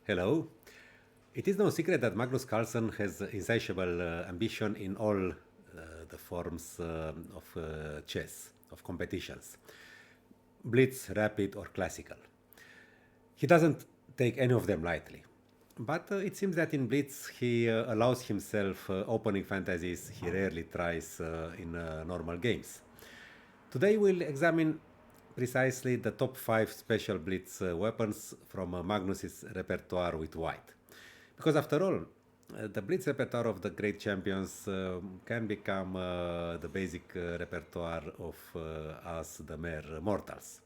Hello. It is no secret that Magnus Carlsen has insatiable ambition in all the forms of chess, of competitions, Blitz, Rapid, or Classical. He doesn't take any of them lightly. But it seems that in Blitz he allows himself opening fantasies he rarely tries in normal games. Today we'll examine precisely the top 5 special Blitz weapons from Magnus's repertoire with white. Because after all, the Blitz repertoire of the great champions can become the basic repertoire of us, the mere mortals.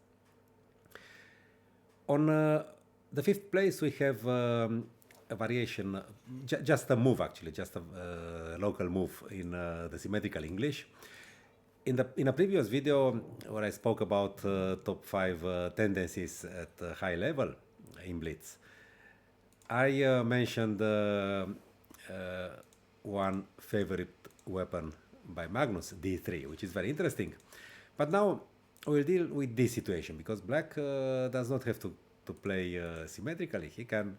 On the fifth place, we have a variation, just a move actually, just a local move in the symmetrical English. In a previous video where I spoke about top 5 tendencies at high level in Blitz, I mentioned one favorite weapon by Magnus, D3, which is very interesting. But now we'll deal with this situation because Black does not have to play symmetrically. He can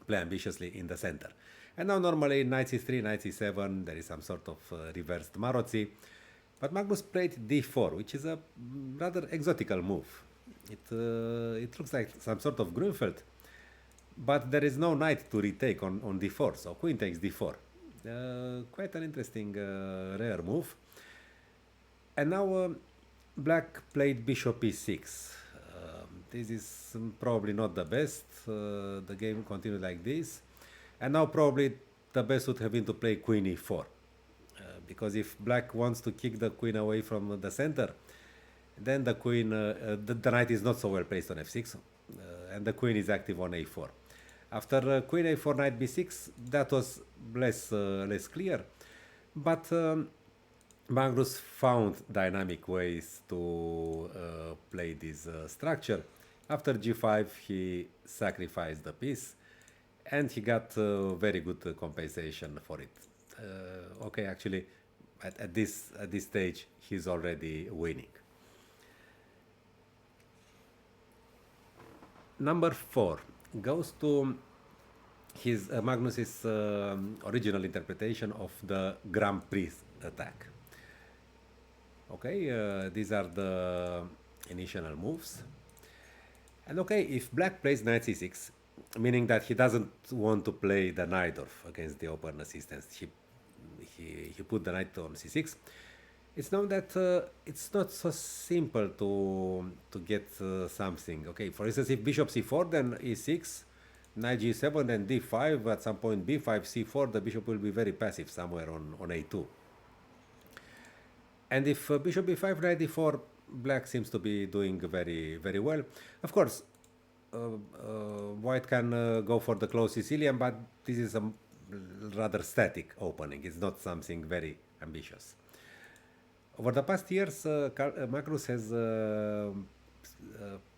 play ambitiously in the center. And now normally knight c3, knight c7, there is some sort of reversed Marozzi. But Magnus played d4, which is a rather exotical move. It looks like some sort of Grunfeld. But there is no knight to retake on d4, so queen takes d4. Quite an interesting rare move. And now Black played bishop e6. This is probably not the best. The game continued like this. And now probably the best would have been to play queen e4. Because if Black wants to kick the queen away from the center, then the queen, the knight is not so well placed on f6, and the queen is active on a4. After queen a4, knight b6, that was less clear. But Magnus found dynamic ways to play this structure. After g5, he sacrificed the piece, and he got very good compensation for it. Okay, actually, at this stage, he's already winning. Number 4 goes to his Magnus's original interpretation of the Grand Prix attack. Okay, these are the initial moves. And okay, if Black plays knight c6, meaning that he doesn't want to play the Najdorf against the open assistance, he put the knight on c6. It's known that it's not so simple to get something. Okay, for instance, if bishop c4, then e6, knight g7, then d5, at some point b5, c4, the bishop will be very passive somewhere on a2. And if bishop b5, knight d4, Black seems to be doing very, very well. Of course, White can go for the closed Sicilian, but this is a rather static opening. It's not something very ambitious. Over the past years, Magnus has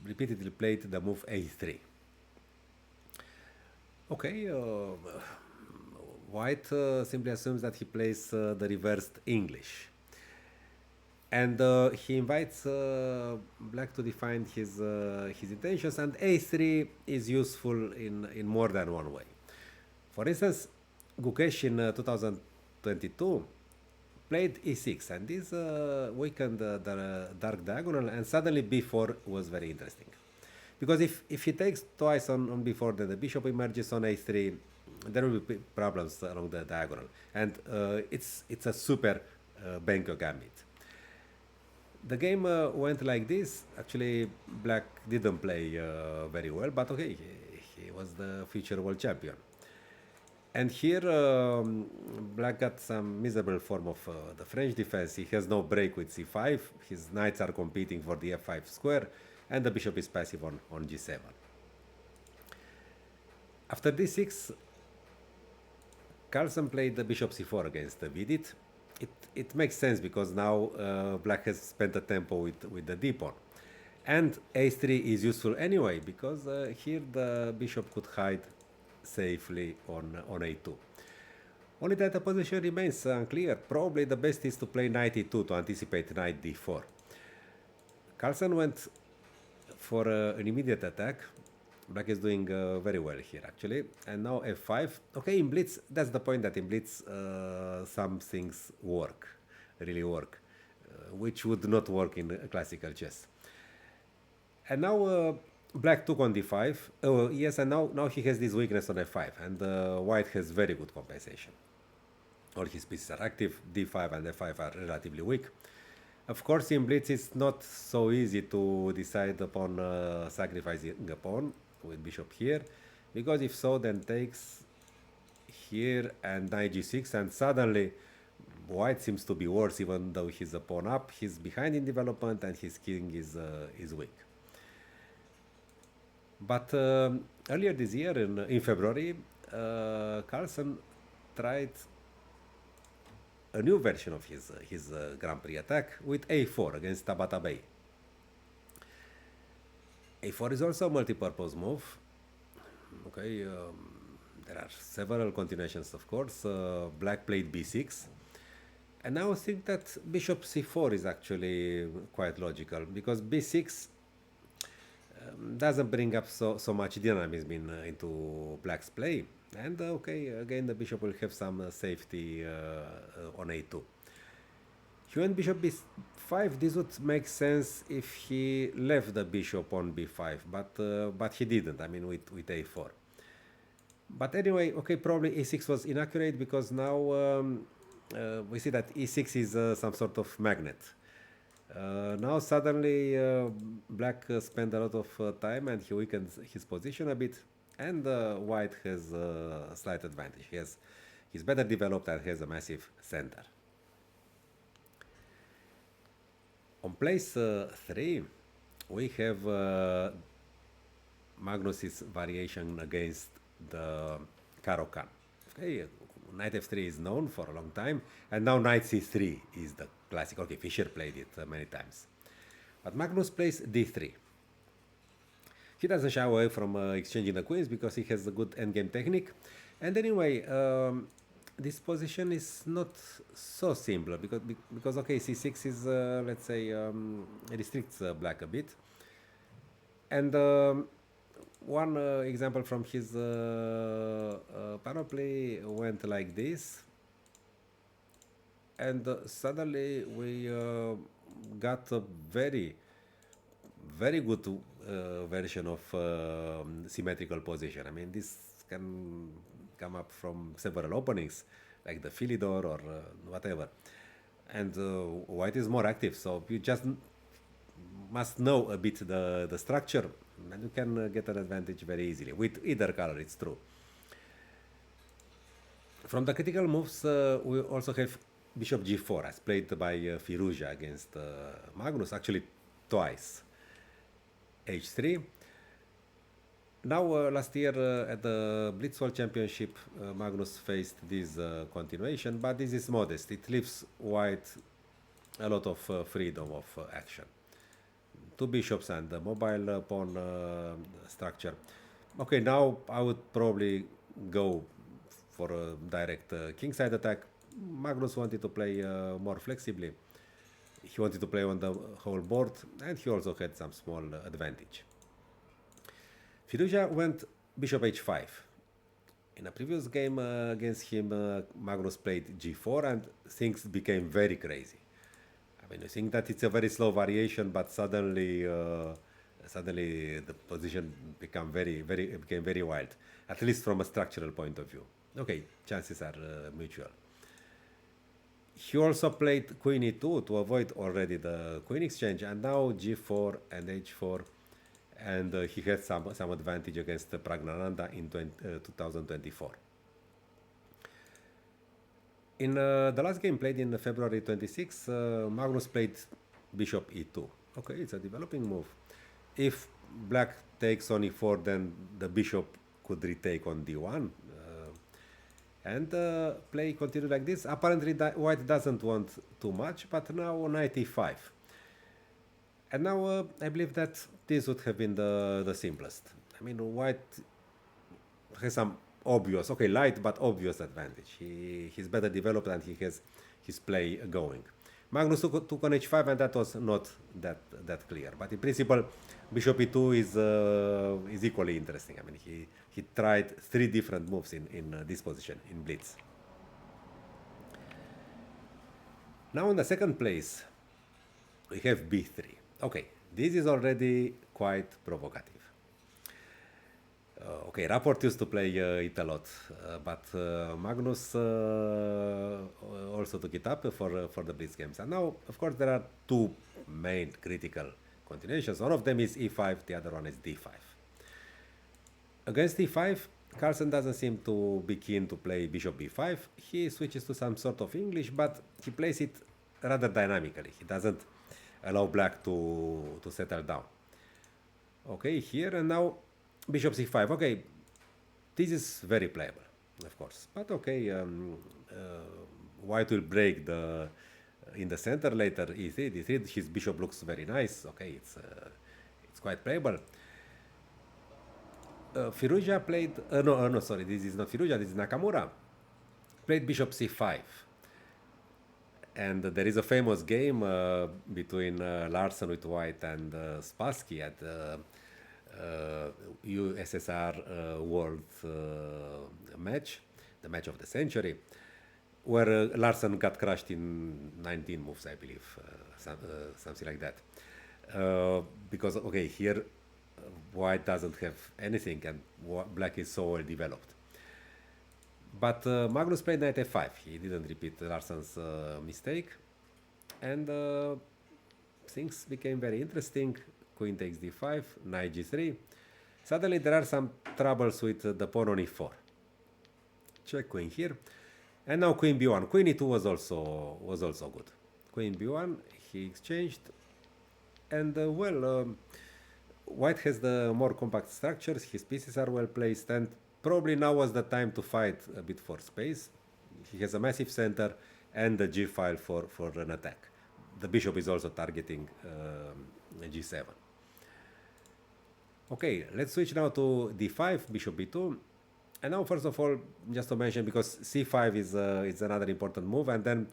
repeatedly played the move a3. Okay, White simply assumes that he plays the reversed English. And he invites Black to define his intentions, and a3 is useful in more than one way. For instance, Gukesh in 2022 played e6, and this weakened the dark diagonal, and suddenly b4 was very interesting. Because if he takes twice on b4, then the bishop emerges on a3, there will be problems along the diagonal. And it's a super Benko Gambit. The game went like this. Actually, Black didn't play very well, but okay, he was the future world champion. And here, Black got some miserable form of the French defense. He has no break with c5. His knights are competing for the f5 square, and the bishop is passive on g7. After d6, Carlsen played the bishop c4 against Vidit. It makes sense because now Black has spent the tempo with the d-pawn. And a3 is useful anyway because here the bishop could hide safely on a2. Only that the position remains unclear. Probably the best is to play knight e2 to anticipate knight d4. Carlsen went for an immediate attack, Black is doing very well here actually. And now f5. Okay, in Blitz, that's the point, that in Blitz some things work, really work, which would not work in classical chess. And now Black took on d5. Yes, and now he has this weakness on f5, and White has very good compensation. All his pieces are active, d5 and f5 are relatively weak. Of course, in Blitz it's not so easy to decide upon sacrificing a pawn with bishop here, because if so, then takes here and knight g6, and suddenly White seems to be worse, even though he's a pawn up. He's behind in development and his king is weak. But earlier this year, in February, Carlsen tried a new version of his Grand Prix attack with a4 against Tabatabaei. a4 is also a multi-purpose move. Okay, there are several continuations, of course. Black played b6, and now I think that bishop c4 is actually quite logical, because b6 doesn't bring up so much dynamism into Black's play. And okay, again the bishop will have some safety on a2. He went bishop b5. This would make sense if he left the bishop on b5, but he didn't. I mean, with a4. But anyway, okay, probably e6 was inaccurate, because now we see that e6 is some sort of magnet. Now suddenly Black spent a lot of time and he weakens his position a bit, and White has a slight advantage. He's better developed and has a massive center. On place 3, we have Magnus's variation against the Caro-Kann. Okay, knight f3 is known for a long time, and now knight c3 is the classic. Okay, Fischer played it many times, but Magnus plays d3. He doesn't shy away from exchanging the queens, because he has a good endgame technique. And anyway, this position is not so simple, because okay, c6 is let's say restricts Black a bit. And one example from his panoply went like this, and suddenly we got a very good version of symmetrical position. I mean, this can come up from several openings, like the Philidor or whatever. And White is more active, so you just must know a bit the structure, and you can get an advantage very easily with either color. It's true. From the critical moves, we also have bishop g4, as played by Firouzja against Magnus, actually twice. h3. Now, last year at the Blitz World Championship, Magnus faced this continuation, but this is modest. It leaves White a lot of freedom of action. Two bishops and the mobile pawn structure. Okay, now I would probably go for a direct kingside attack. Magnus wanted to play more flexibly. He wanted to play on the whole board, and he also had some small advantage. Firouzja went bishop h5. In a previous game against him, Magnus played g4, and things became very crazy. I mean, you think that it's a very slow variation, but suddenly the position became very wild, at least from a structural point of view. Okay, chances are mutual. He also played queen e2 to avoid already the queen exchange, and now g4 and h4, and he had some advantage against Pragnananda in 2024. In the last game played in February 26, Magnus played bishop e2. Okay, it's a developing move. If Black takes on e4, then the bishop could retake on d1. And play continue like this. Apparently White doesn't want too much, but now knight e5. And now I believe that this would have been the simplest. I mean, White has some obvious, light but obvious advantage. He's better developed and he has his play going. Magnus took on h5, and that was not that clear. But in principle, bishop e2 is equally interesting. I mean, he tried 3 different moves in this position in Blitz. Now in the second place, we have b3. Okay, this is already quite provocative. Okay, Rapport used to play it a lot, but Magnus also took it up for the Blitz games. And now, of course, there are 2 main critical continuations. One of them is e5, the other one is d5. Against e5, Carlsen doesn't seem to be keen to play bishop b5. He switches to some sort of English, but he plays it rather dynamically. He doesn't allow black to settle down. Okay, here and now bishop c5. Okay, this is very playable, of course. But okay, white will break in the center later. e3, d3. His bishop looks very nice. Okay, it's quite playable. Firouzja played. No, sorry. This is not Firouzja. This is Nakamura. Played bishop c5. And there is a famous game between Larsen with white and Spassky at USSR World match, the match of the century, where Larsen got crushed in 19 moves, I believe, something like that. Because, okay, here white doesn't have anything and black is so well developed. But Magnus played knight f5. He didn't repeat Larsen's mistake. And things became very interesting. Queen takes d5, knight g3. Suddenly there are some troubles with the pawn on e4. Check queen here. And now queen b1. Queen e2 was also good. Queen b1, he exchanged. And white has the more compact structures. His pieces are well placed, and probably now was the time to fight a bit for space. He has a massive center and the g file for an attack. The bishop is also targeting g7. Okay, let's switch now to d5, bishop b2. And now, first of all, just to mention, because c5 is another important move, and then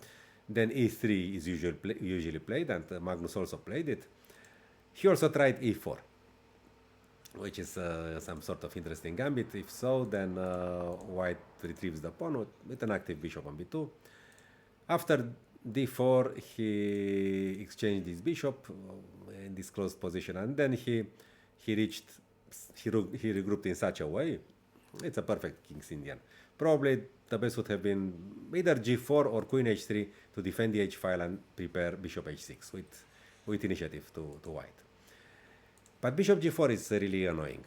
e3 is usually played, and Magnus also played it. He also tried e4, which is some sort of interesting gambit. If so, then white retrieves the pawn with an active bishop on b2. After d4, he exchanged his bishop in this closed position, and then he regrouped in such a way. It's a perfect King's Indian. Probably the best would have been either g4 or queen h3 to defend the h file and prepare bishop h6 with initiative to white. But bishop g4 is really annoying,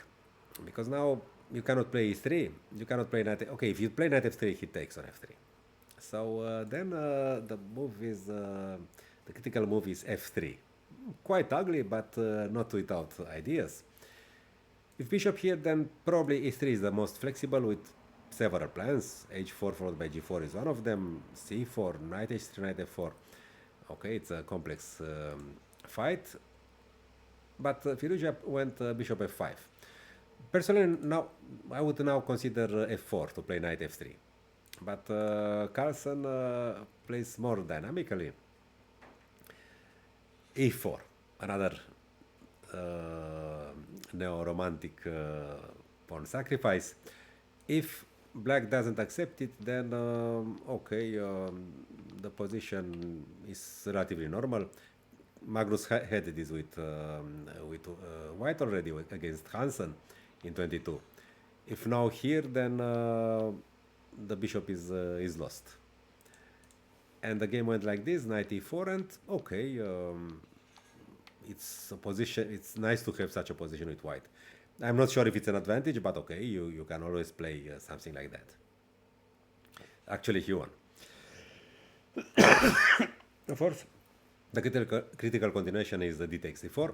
because now you cannot play e3, you cannot play knight. Okay, if you play knight f3, he takes on f3. So then the critical move is f3. Quite ugly, but not without ideas. If bishop here, then probably e3 is the most flexible with several plans. h4 followed by g4 is one of them. c4, knight h3, knight f4. Okay, it's a complex fight. But Firouzja went bishop f5. Personally, now I would now consider f4 to play knight f3. But Carlsen plays more dynamically. e4, another neo-romantic pawn sacrifice. If black doesn't accept it, then okay, the position is relatively normal. Magnus had this with white already against Hansen in 22. If now here, then the bishop is lost. And the game went like this: knight e4, and okay, it's a position. It's nice to have such a position with white. I'm not sure if it's an advantage, but okay, you can always play something like that. Actually, he won. Of course, the critical continuation is the d takes e4.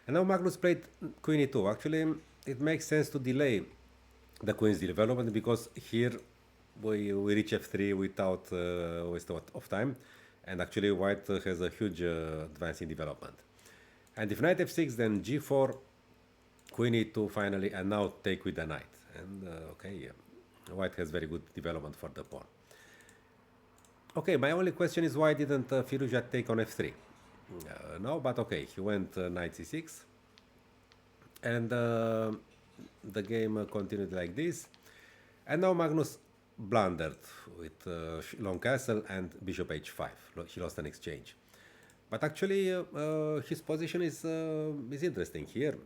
And now Magnus played queen e2. Actually, it makes sense to delay the queen's development, because here we reach f3 without waste of time. And actually white has a huge advance in development. And if knight f6, then g4, queen e2 finally, and now take with the knight. And okay, white has very good development for the pawn. Okay, my only question is why didn't Firouzja take on f3? No, but okay, he went knight c6, and the game continued like this. And now Magnus blundered with long castle and bishop h5. He lost an exchange. But actually, his position is interesting here.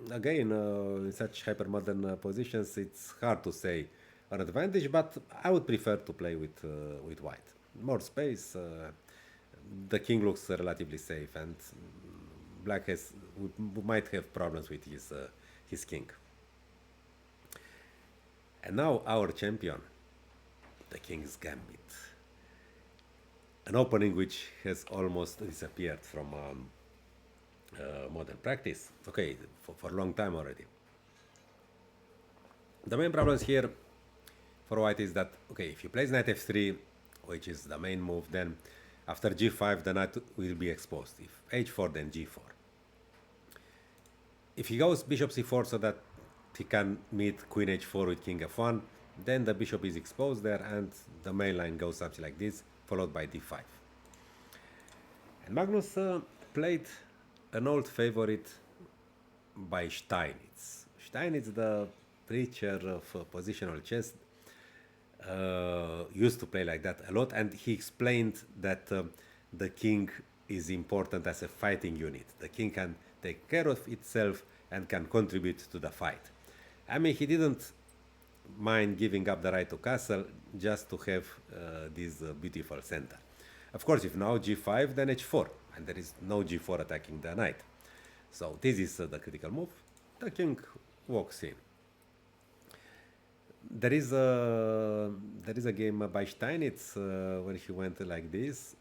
Again, in such hypermodern positions, it's hard to say an advantage, but I would prefer to play with white. More space, the king looks relatively safe, and black might have problems with his king. And now our champion, the King's Gambit. An opening which has almost disappeared from modern practice. Okay, for a long time already. The main problems here for white is that, okay, if he plays knight f3, which is the main move, then after g5 the knight will be exposed. If h4, then g4. If he goes bishop c4 so that he can meet queen h4 with king f1, then the bishop is exposed there and the main line goes something like this, followed by d5. And Magnus played an old favorite by Steinitz. Steinitz, the preacher of positional chess, used to play like that a lot, and he explained that the king is important as a fighting unit. The king can take care of itself and can contribute to the fight. I mean, he didn't mind giving up the right to castle just to have this beautiful center. Of course, if now g5, then h4, and there is no g4 attacking the knight. So this is the critical move. The king walks in. There is a game by Steinitz where he went like this.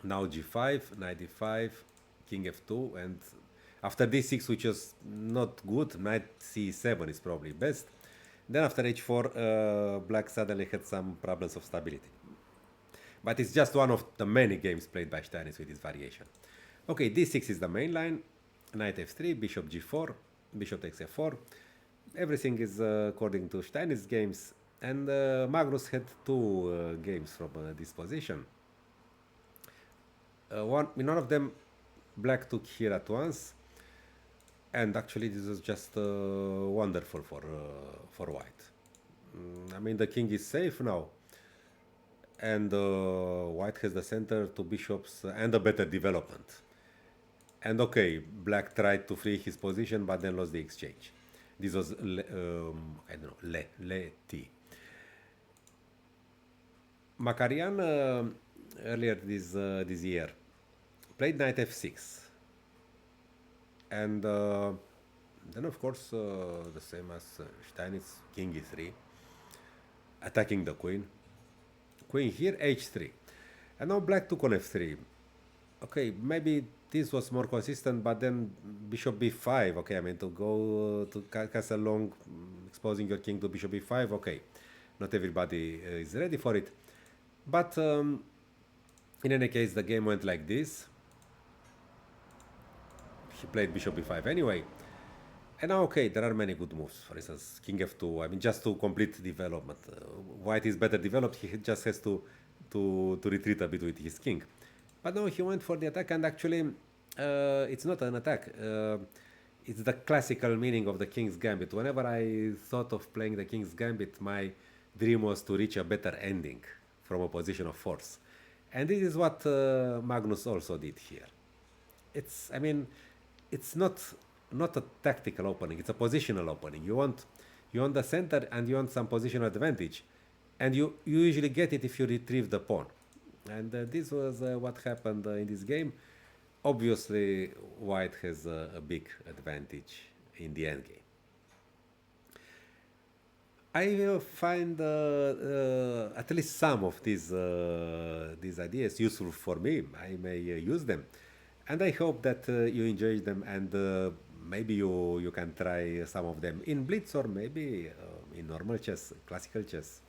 Now g5, knight d5, king f2, and after d6, which was not good, knight c7 is probably best. Then after h4, black suddenly had some problems of stability. But it's just one of the many games played by Steinitz with this variation. Okay, d6 is the main line. Knight f3, bishop g4, bishop takes f4. Everything is according to Steinitz games, and Magnus had two games from this position. In one of them, black took here at once, and actually this was just wonderful for white. I mean, the king is safe now, and white has the center, two bishops, and a better development. And okay, black tried to free his position, but then lost the exchange. This was, I don't know, Le-T. Makarian, earlier this year, played knight f6. And then, of course, the same as Steinitz, king e3, attacking the queen. Queen here, h3. And now black took on f3. Okay, maybe this was more consistent, but then bishop b5. Okay, I mean, to go to castle long, exposing your king to bishop b5. Okay, not everybody is ready for it. But in any case, the game went like this. He played bishop b5 anyway. And now, okay, there are many good moves. For instance, king f2. I mean, just to complete development. White is better developed. He just has to retreat a bit with his king. But no, he went for the attack, and actually, it's not an attack. It's the classical meaning of the King's Gambit. Whenever I thought of playing the King's Gambit, my dream was to reach a better ending from a position of force. And this is what Magnus also did here. It's not a tactical opening. It's a positional opening. You want the center, and you want some positional advantage, and you usually get it if you retrieve the pawn. And this was what happened in this game. Obviously, white has a big advantage in the endgame. I find at least some of these ideas useful for me. I may use them, and I hope that you enjoy them, and maybe you can try some of them in Blitz, or maybe in normal chess, classical chess.